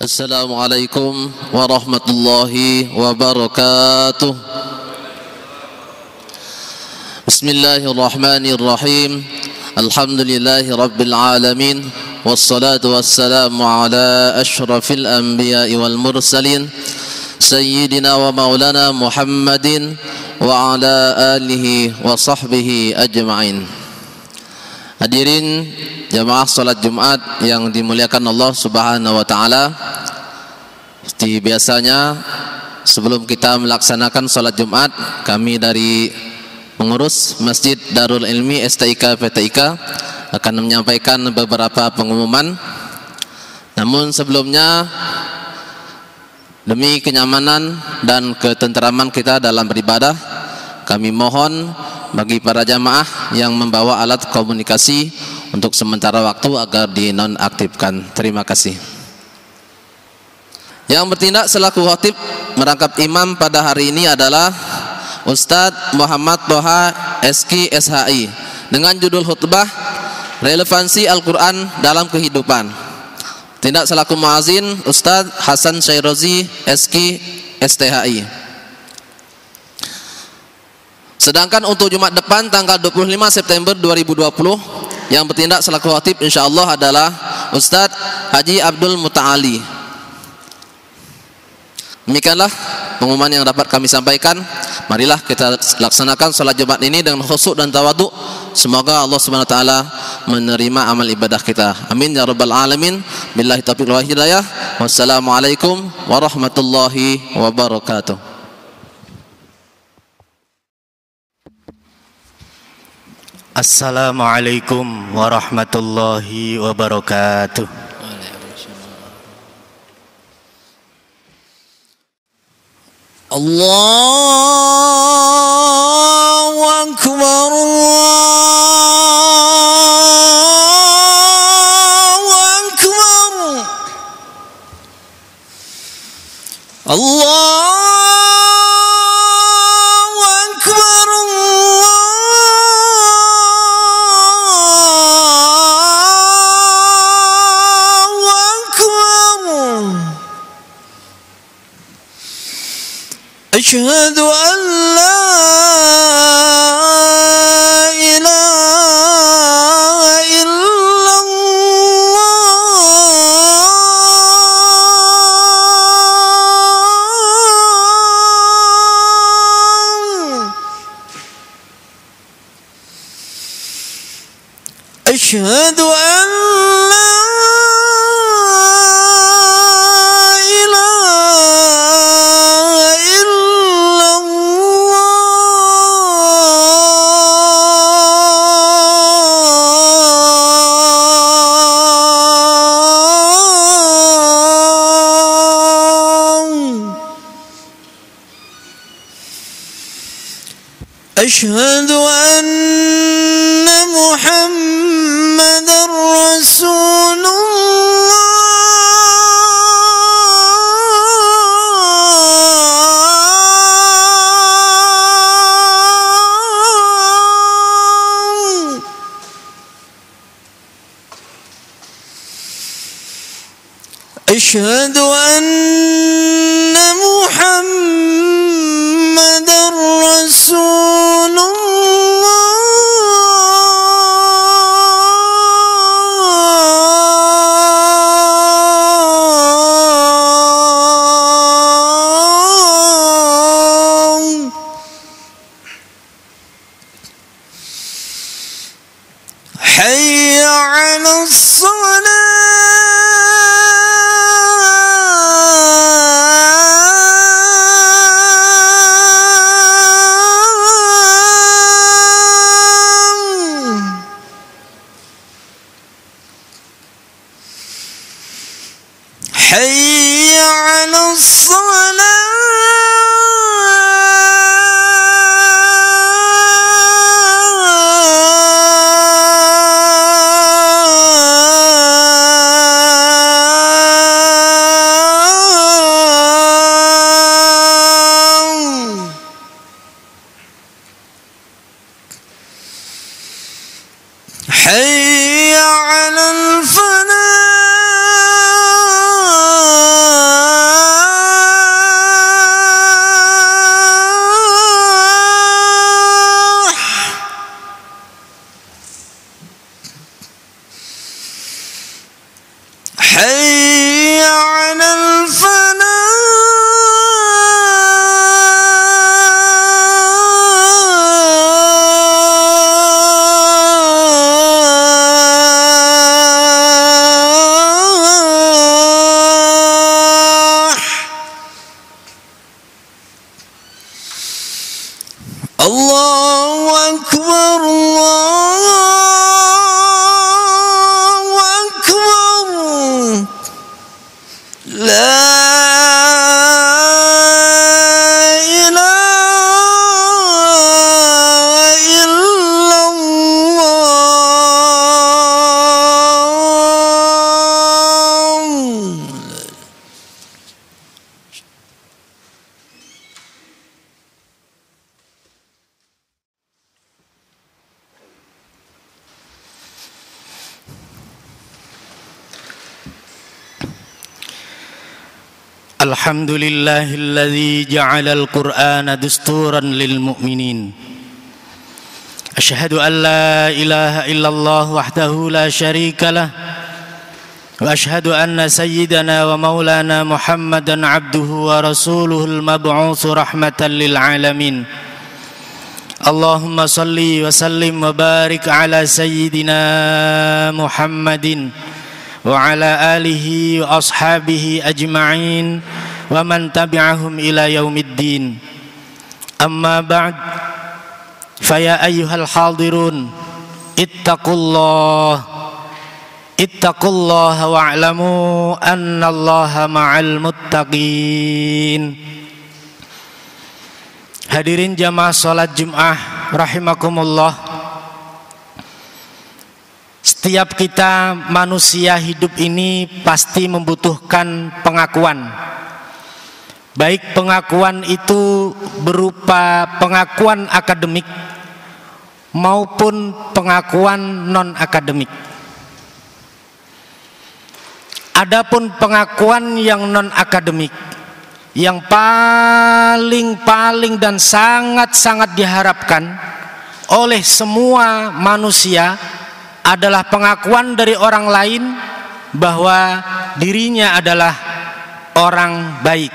Assalamualaikum warahmatullahi wabarakatuh. Bismillahirrahmanirrahim. Alhamdulillahi rabbil alamin. Wassalatu wassalamu ala ashrafil anbiya'i wal mursalin Sayyidina wa maulana Muhammadin wa ala alihi wa sahbihi ajma'in. Hadirin jamaah salat Jumat yang dimuliakan Allah Subhanahu wa taala. Seperti biasanya sebelum kita melaksanakan salat Jumat, kami dari pengurus Masjid Darul Ilmi STIK PTIK akan menyampaikan beberapa pengumuman. Namun sebelumnya, demi kenyamanan dan ketenteraman kita dalam beribadah, kami mohon bagi para jamaah yang membawa alat komunikasi untuk sementara waktu agar dinonaktifkan. Terima kasih. Yang bertindak selaku khatib merangkap imam pada hari ini adalah Ustadz Muhammad Toha SK SHI dengan judul khutbah Relevansi Al-Quran dalam Kehidupan. Tindak selaku muazin Ustadz Hasan Syairozi SK STHI. Sedangkan untuk Jumat depan tanggal 25 September 2020 yang bertindak selaku khatib insyaallah adalah Ustadz Haji Abdul Muta'ali. Demikianlah pengumuman yang dapat kami sampaikan. Marilah kita laksanakan salat Jumat ini dengan khusyuk dan tawaduk. Semoga Allah Subhanahu wa taala menerima amal ibadah kita. Amin ya rabbal alamin. Billahi taufiq wal hidayah. Wassalamualaikum warahmatullahi wabarakatuh. Assalamualaikum warahmatullahi wabarakatuh. Allahu Akbar, Allahu Akbar, Allah. أشهد أن لا إله إلا الله أشهد أن أشهد أن محمدًا رسول الله أشهد أن محمدًا رسول حي على حي على حي على الفلاح Allahu Akbar, Allahu Akbar. La Alhamdulillahilladzi ja'alal Qur'ana dusturan lil mu'minin. Asyhadu an la ilaha illallah wahdahu la syarikalah wa asyhadu anna sayyidana wa maulana Muhammadan abduhu wa rasuluhul mab'utsu rahmatan lil alamin. Allahumma salli wa sallim wa barik ala sayyidina Muhammadin wa ala alihi wa ashabihi ajma'in wa man tabi'ahum ila yaumiddin. Amma ba'd, faya ayyuhal hadirun ittaqullaha wa'lamu annallaha ma'al muttaqin. Hadirin jamaah salat Jumat rahimakumullah. Setiap kita manusia hidup ini pasti membutuhkan pengakuan. Baik pengakuan itu berupa pengakuan akademik maupun pengakuan non-akademik. Adapun pengakuan yang non-akademik yang paling dan sangat diharapkan oleh semua manusia adalah pengakuan dari orang lain bahwa dirinya adalah orang baik.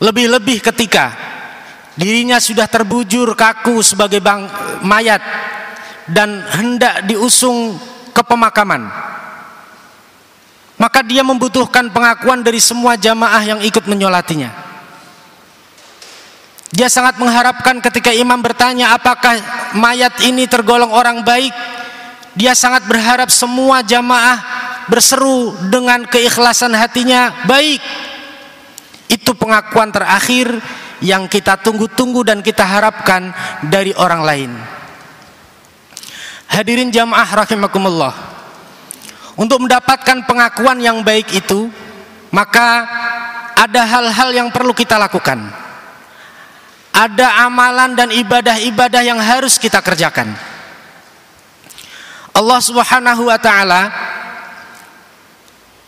Lebih-lebih ketika dirinya sudah terbujur kaku sebagai mayat dan hendak diusung ke pemakaman, maka dia membutuhkan pengakuan dari semua jamaah yang ikut menyolatinya. Dia sangat mengharapkan ketika imam bertanya apakah mayat ini tergolong orang baik, dia sangat berharap semua jamaah berseru dengan keikhlasan hatinya, baik. Itu pengakuan terakhir yang kita tunggu-tunggu dan kita harapkan dari orang lain. Hadirin jamaah rahimakumullah, untuk mendapatkan pengakuan yang baik itu, maka ada hal-hal yang perlu kita lakukan. Ada amalan dan ibadah-ibadah yang harus kita kerjakan. Allah Subhanahu wa ta'ala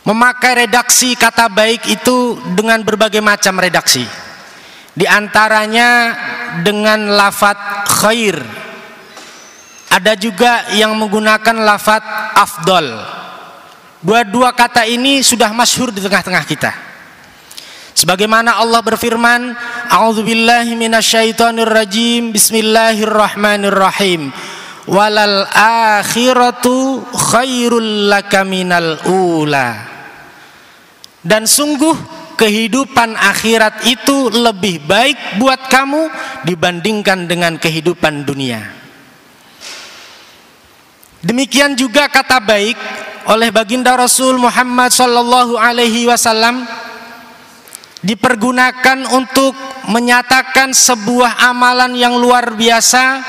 memakai redaksi kata baik itu dengan berbagai macam redaksi. Di antaranya dengan lafaz khair. Ada juga yang menggunakan lafaz afdol. Dua kata ini sudah masyhur di tengah-tengah kita. Sebagaimana Allah berfirman, a'udzubillahi minasyaitonir rajim, bismillahirrahmanirrahim. Walal akhiratu khairul laka minal ula. Dan sungguh kehidupan akhirat itu lebih baik buat kamu dibandingkan dengan kehidupan dunia. Demikian juga kata baik oleh baginda Rasul Muhammad sallallahu alaihi wasallam dipergunakan untuk menyatakan sebuah amalan yang luar biasa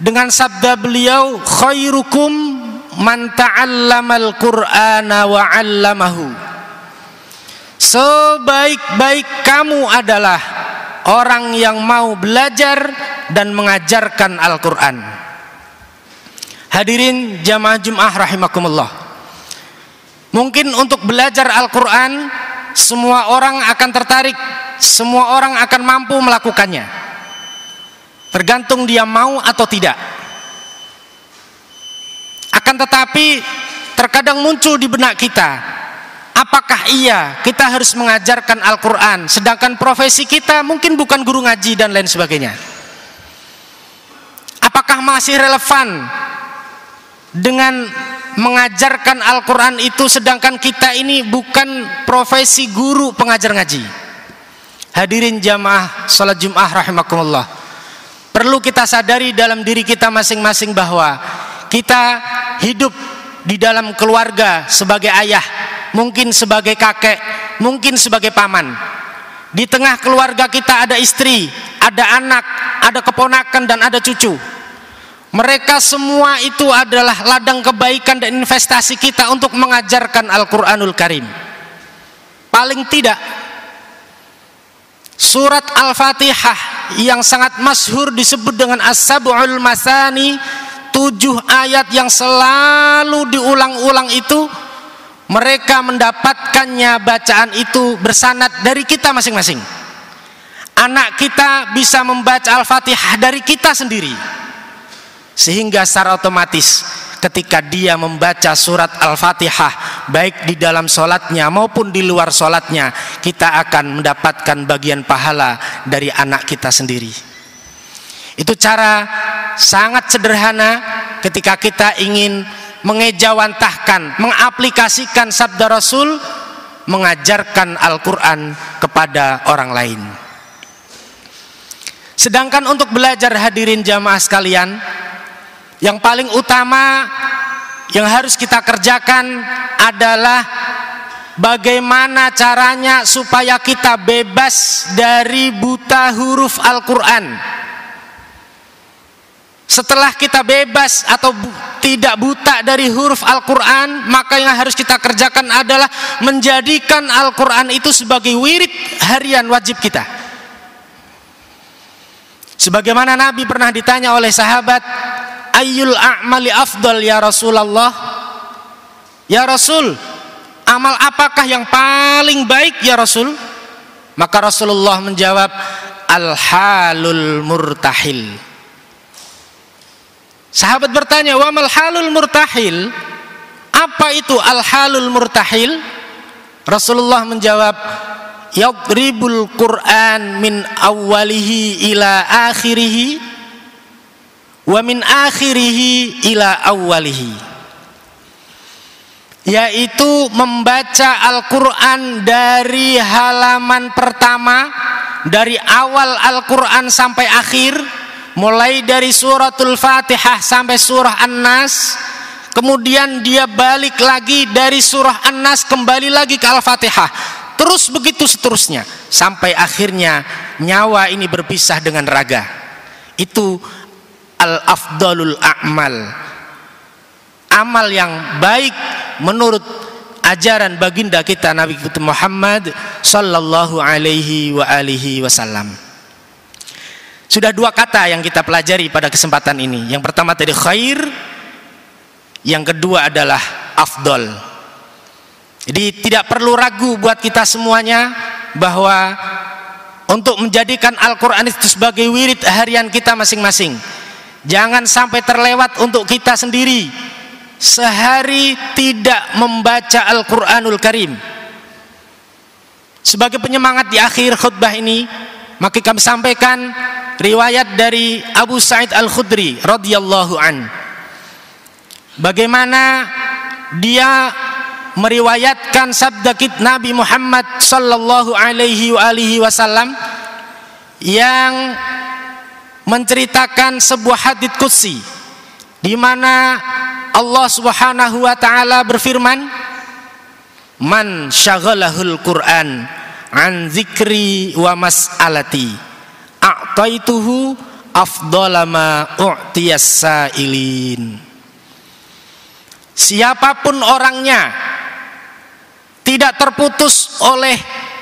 dengan sabda beliau, khairukum man ta'allamal qur'ana wa 'allamahu. Sebaik-baik kamu adalah orang yang mau belajar dan mengajarkan Al-Quran. Hadirin jamaah Jumat rahimakumullah, mungkin untuk belajar Al-Quran semua orang akan tertarik, semua orang akan mampu melakukannya, tergantung dia mau atau tidak. Akan tetapi terkadang muncul di benak kita, apakah iya kita harus mengajarkan Al-Quran sedangkan profesi kita mungkin bukan guru ngaji dan lain sebagainya? Apakah masih relevan dengan mengajarkan Al-Quran itu sedangkan kita ini bukan profesi guru pengajar ngaji? Hadirin jamaah salat Jumat rahimakumullah, perlu kita sadari dalam diri kita masing-masing bahwa kita hidup di dalam keluarga sebagai ayah, mungkin sebagai kakek, mungkin sebagai paman. Di tengah keluarga kita ada istri, ada anak, ada keponakan, dan ada cucu. Mereka semua itu adalah ladang kebaikan dan investasi kita untuk mengajarkan Al-Quranul Karim. Paling tidak surat Al-Fatihah yang sangat masyhur disebut dengan As-Sab'ul Masani, 7 ayat yang selalu diulang-ulang itu, mereka mendapatkannya bacaan itu bersanad dari kita masing-masing. Anak kita bisa membaca Al-Fatihah dari kita sendiri, sehingga secara otomatis ketika dia membaca surat Al-Fatihah baik di dalam sholatnya maupun di luar sholatnya, kita akan mendapatkan bagian pahala dari anak kita sendiri. Itu cara sangat sederhana ketika kita ingin mengejawantahkan, mengaplikasikan sabda Rasul, mengajarkan Al-Quran kepada orang lain. Sedangkan untuk belajar, hadirin jamaah sekalian, yang paling utama yang harus kita kerjakan adalah bagaimana caranya supaya kita bebas dari buta huruf Al-Quran. Setelah kita bebas atau tidak buta dari huruf Al-Quran, maka yang harus kita kerjakan adalah menjadikan Al-Quran itu sebagai wirid harian wajib kita. Sebagaimana Nabi pernah ditanya oleh sahabat, ayyul a'mali afdal ya Rasulullah? Ya Rasul, amal apakah yang paling baik ya Rasul? Maka Rasulullah menjawab, al-halul murtahil. Sahabat bertanya, wa mal halul murtahil? Apa itu al-halul murtahil? Rasulullah menjawab, yadribul Qur'an min awwalihi ila akhirihi wa min akhirihi ila awwalihi, yaitu membaca Al-Quran dari halaman pertama, dari awal Al-Quran sampai akhir, mulai dari suratul Fatihah sampai surah An-Nas, kemudian dia balik lagi dari surah An-Nas kembali lagi ke Al-Fatihah, terus begitu seterusnya sampai akhirnya nyawa ini berpisah dengan raga. Itu al-afdalul a'mal, amal yang baik menurut ajaran baginda kita Nabi Muhammad sallallahu alaihi wa alihi wasallam. Sudah 2 kata yang kita pelajari pada kesempatan ini. Yang pertama tadi khair, yang kedua adalah afdol. Jadi tidak perlu ragu buat kita semuanya bahwa untuk menjadikan Al-Quran itu sebagai wirid harian kita masing-masing. Jangan sampai terlewat untuk kita sendiri sehari tidak membaca Al-Quranul Karim. Sebagai penyemangat di akhir khutbah ini, maka kami sampaikan riwayat dari Abu Sa'id Al-Khudri radhiyallahu an, bagaimana dia meriwayatkan sabda Nabi Muhammad sallallahu alaihi wasallam yang menceritakan sebuah hadits qudsi di mana Allah Subhanahu wa taala berfirman, man syaghalahul Qur'an an zikri wa mas'alati a'taituhu afdhala ma u'tiyas sa'ilin. Siapapun orangnya tidak terputus oleh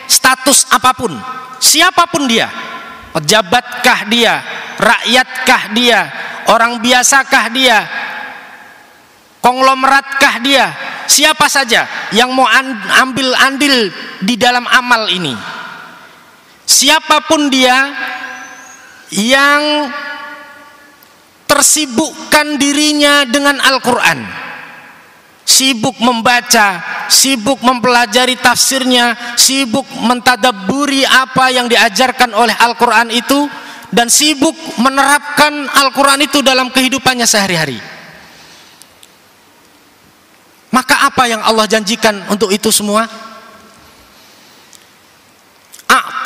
status apapun, siapapun dia, pejabatkah dia, rakyatkah dia, orang biasakah dia, konglomeratkah dia, siapa saja yang mau ambil andil di dalam amal ini, siapapun dia yang tersibukkan dirinya dengan Al-Quran, sibuk membaca, sibuk mempelajari tafsirnya, sibuk mentadabburi apa yang diajarkan oleh Al-Quran itu, dan sibuk menerapkan Al-Quran itu dalam kehidupannya sehari-hari, maka apa yang Allah janjikan untuk itu semua?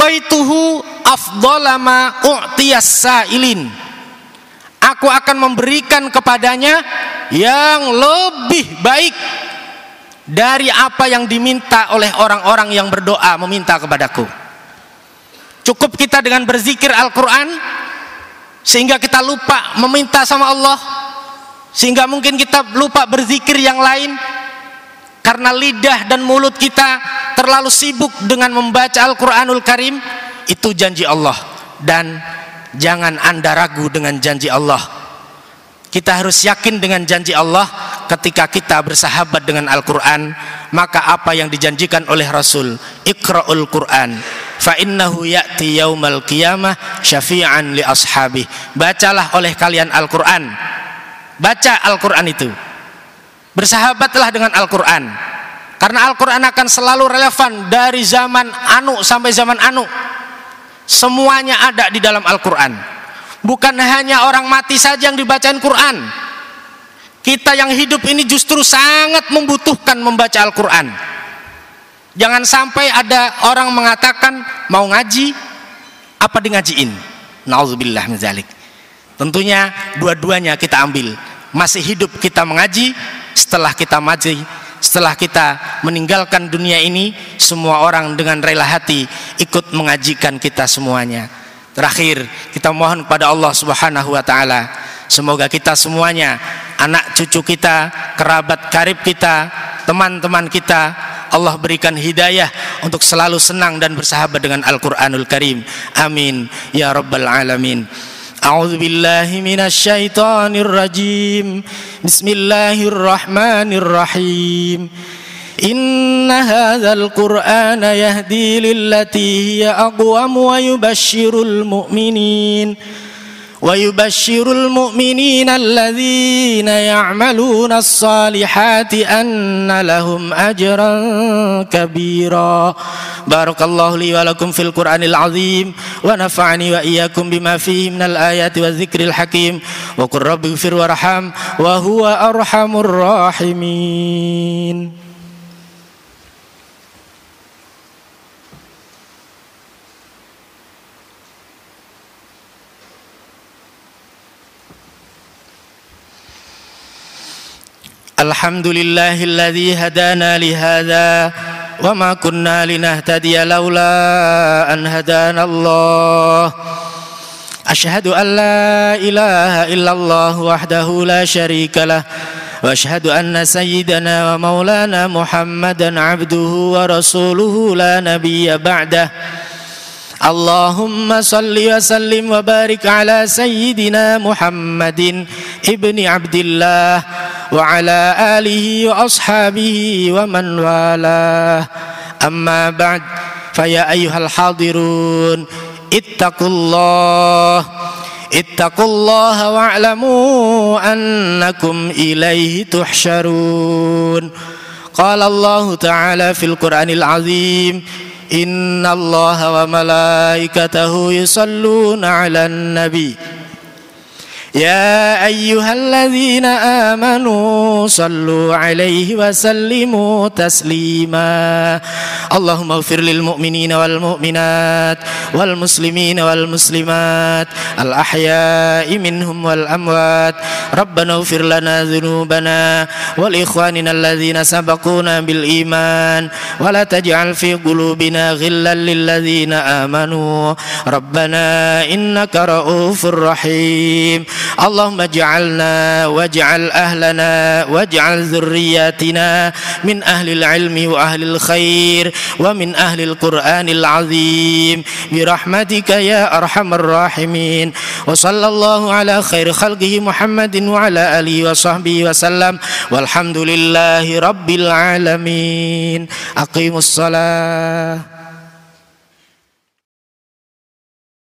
a'taituhu afdhala ma u'tiyas sa'ilin. Aku akan memberikan kepadanya yang lebih baik dari apa yang diminta oleh orang-orang yang berdoa meminta kepadaku. Cukup kita dengan berzikir Al-Quran sehingga kita lupa meminta sama Allah, sehingga mungkin kita lupa berzikir yang lain karena lidah dan mulut kita terlalu sibuk dengan membaca Al-Quranul Karim. Itu janji Allah, dan jangan Anda ragu dengan janji Allah. Kita harus yakin dengan janji Allah. Ketika kita bersahabat dengan Al-Quran, maka apa yang dijanjikan oleh Rasul, Iqra'ul Quran fa innahu ya'ti yaumal qiyamah syafi'an li ashabih. Bacalah oleh kalian Al-Quran. Baca Al-Quran itu, bersahabatlah dengan Al-Quran, karena Al-Quran akan selalu relevan dari zaman anu sampai zaman anu. Semuanya ada di dalam Al-Quran. Bukan hanya orang mati saja yang dibacain Quran. Kita yang hidup ini justru sangat membutuhkan membaca Al-Quran. Jangan sampai ada orang mengatakan mau ngaji, apa di ngajiin? Nauzubillah min dzalik. Tentunya dua-duanya kita ambil. Masih hidup kita mengaji, setelah kita mati, setelah kita meninggalkan dunia ini, semua orang dengan rela hati ikut mengajikan kita semuanya. Terakhir, kita mohon kepada Allah Subhanahu wa taala, semoga kita semuanya, anak cucu kita, kerabat karib kita, teman-teman kita, Allah berikan hidayah untuk selalu senang dan bersahabat dengan Al-Quranul Karim. Amin ya rabbal alamin. A'udzu billahi minasy syaithanir rajim. Bismillahirrahmanirrahim. Inna hadzal qur'ana yahdi lillati hiya aqwam wa yubashshirul mu'minin alladzina ya'maluna as-salihati anna lahum ajran kabira. Barakallahu li wa lakum fil Qur'anil azim wa nafa'ani wa iyyakum bima fihi minal ayati wa dzikril hakim wa qur rabbighfir warham wa huwa arhamur rahimin. Alhamdulillahilladzi hadana lihadza wa ma kunna linahtadiya laula an hadana Allah. Asyhadu an la ilaha illallah wahdahu la syarika lah wa asyhadu anna sayyidana wa maulana Muhammadan abduhu wa rasuluhu la nabiyya ba'dah. Allahumma salli wa sallim wa barik ala sayyidina Muhammadin ibni Abdillah wa ala alihi wa ashabihi wa man walah. Amma ba'd, faya ayyuhal hadirun, ittaqullaha wa'lamu annakum ilaihi tuhsyarun. Qala Allah ta'ala fil Qur'anil azim, inna allaha wa malaikatahu yusalluna 'alan nabi ya ayyuhalladzina amanu sallu 'alaihi wa sallimu taslima. Allahumma ighfir lil mu'minina wal mu'minat wal muslimina wal muslimat al ahya'i minhum wal amwat. Rabbana ighfir lana dzunubana wal ikhwanina alladzina sabaquna bil iman wa la taj'al fi qulubina ghillan lil ladzina amanu rabbana innaka ra'ufur rahim. Allahumma ij'alna waj'al ahlana waj'al dzurriyyatina min ahlil ilmi wa ahlil khair wa min ahlil Qur'anil azim bi rahmatika ya arhamar rahimin. Wa sallallahu ala khairi khalqihi Muhammadin wa ala alihi wa sahbihi wa sallam walhamdulillahi rabbil alamin. Aqimus salah.